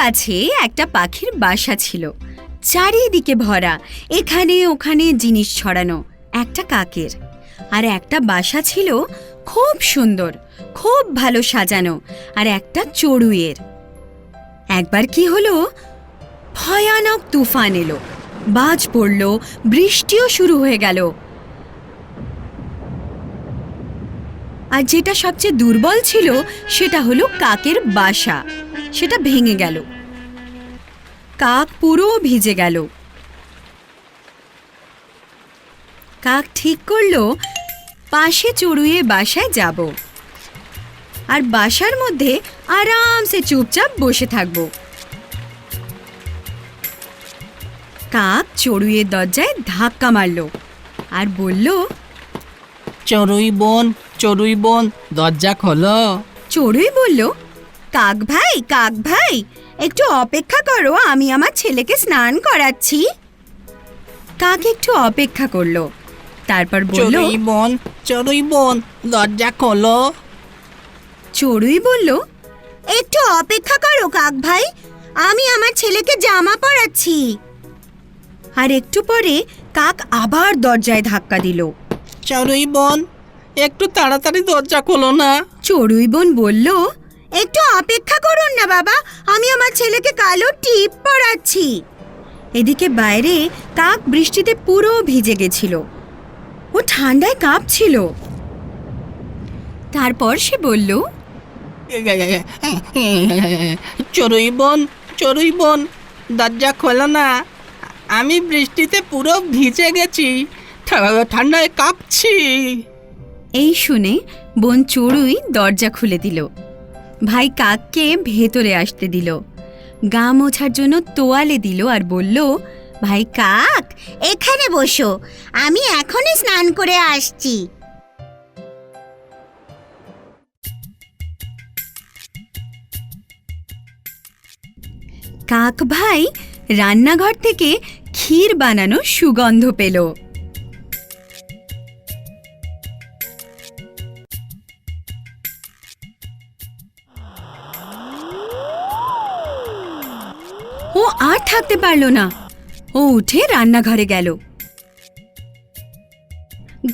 কাছে একটা পাখির বাসা ছিল, চারিদিকে ভরা, এখানে ওখানে জিনিস ছড়ানো একটা কাকের। আর একটা বাসা ছিল খুব সুন্দর, খুব ভালো সাজানো, আর একটা চড়ুইয়ের। একবার কি হলো, ভয়ানক তুফান এলো, বাজ পড়ল, বৃষ্টিও শুরু হয়ে গেল। আর যেটা সবচেয়ে দুর্বল ছিল সেটা হলো কাকের বাসা, সেটা ভেঙে গেল। কাক পুরো ভিজে গেল। কাক ঠিক করলো পাশে চড়ুইয়ের বাসায় যাব আর বাসার মধ্যে আরামসে চুপচাপ বসে থাকব। কাক চড়ুইয়ের দরজায় ধাক্কা মারল আর বলল, চড়ুই বোন, দরজা খোলো। চড়ুই বলল, কাক ভাই একটু অপেক্ষা করো, আমি আমার ছেলেকে স্নান করাচ্ছি। কাক একটু অপেক্ষা করলো, তারপর বলল, চড়ুই বোন, দরজা খোলো। চড়ুই বলল, একটু অপেক্ষা করো কাক ভাই, আমি আমার ছেলেকে জামা পরাচ্ছি। আর একটু পরে কাক আবার দরজায় ধাক্কা দিল। চড়ুই বোন, একটু তাড়াতাড়ি দরজা খোলো না। চড়ুই বোন বলল, একটু অপেক্ষা করুন না বাবা, আমি আমার ছেলেকে কালো টিপ পরাচ্ছি। এদিকে বাইরে কাক বৃষ্টিতে পুরো ভিজে গেছিল, ও ঠান্ডায় কাঁপছিল। তারপর সে বলল, চড়ুই বোন, দরজা খোলো না, আমি বৃষ্টিতে পুরো ভিজে গেছি, ঠান্ডায় কাঁপছি। এই শুনে বোন চড়ুই দরজা খুলে দিল, ভাই কাককে ভেতরে আসতে দিল, গা মোছার জন্য তোয়ালে দিল আর বলল, ভাই কাক এখানে বসো, আমি এখনই স্নান করে আসছি। কাক ভাই রান্নাঘর থেকে ক্ষীর বানানো সুগন্ধ পেল। ও আর থাকতে পারল না, ও উঠে রান্নাঘরে গেল।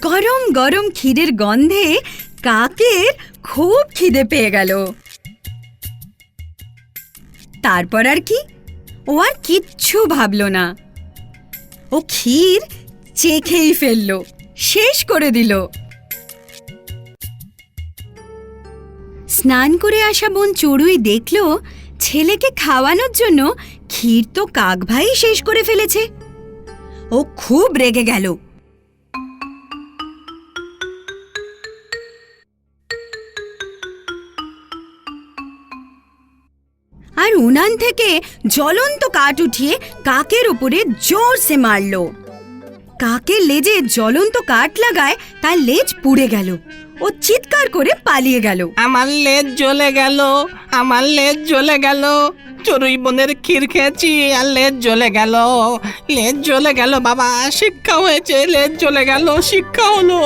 গরম গরম ক্ষীরের গন্ধে কাকের খুব খিদে পেয়ে গেল। তারপর আর কি, ও আর কিচ্ছু ভাবল না, ও ক্ষীর চেখেই ফেলল, শেষ করে দিল। স্নান করে আসা বোন চড়ুই দেখল ছেলেকে খাওয়ানোর জন্য ক্ষীর তো কাক ভাই শেষ করে ফেলেছে। ও খুব রেগে গেল। আর উনান থেকে জ্বলন্ত কাঠ উঠিয়ে কাকের উপরে জোরসে মারল। কাকের লেজে জ্বলন্ত কাঠ লাগায় তার লেজ পুড়ে গেল। ও চিৎকার করে পালিয়ে গেল। আমার লেজ জ্বলে গেল, আমার লেজ জ্বলে গেল, চড়ুই বোনের ক্ষীর খেয়েছি আর লেজ জ্বলে গেল, লেজ জ্বলে গেল বাবা, শিক্ষা হয়েছে, লেজ জ্বলে গেল, শিক্ষা হলো।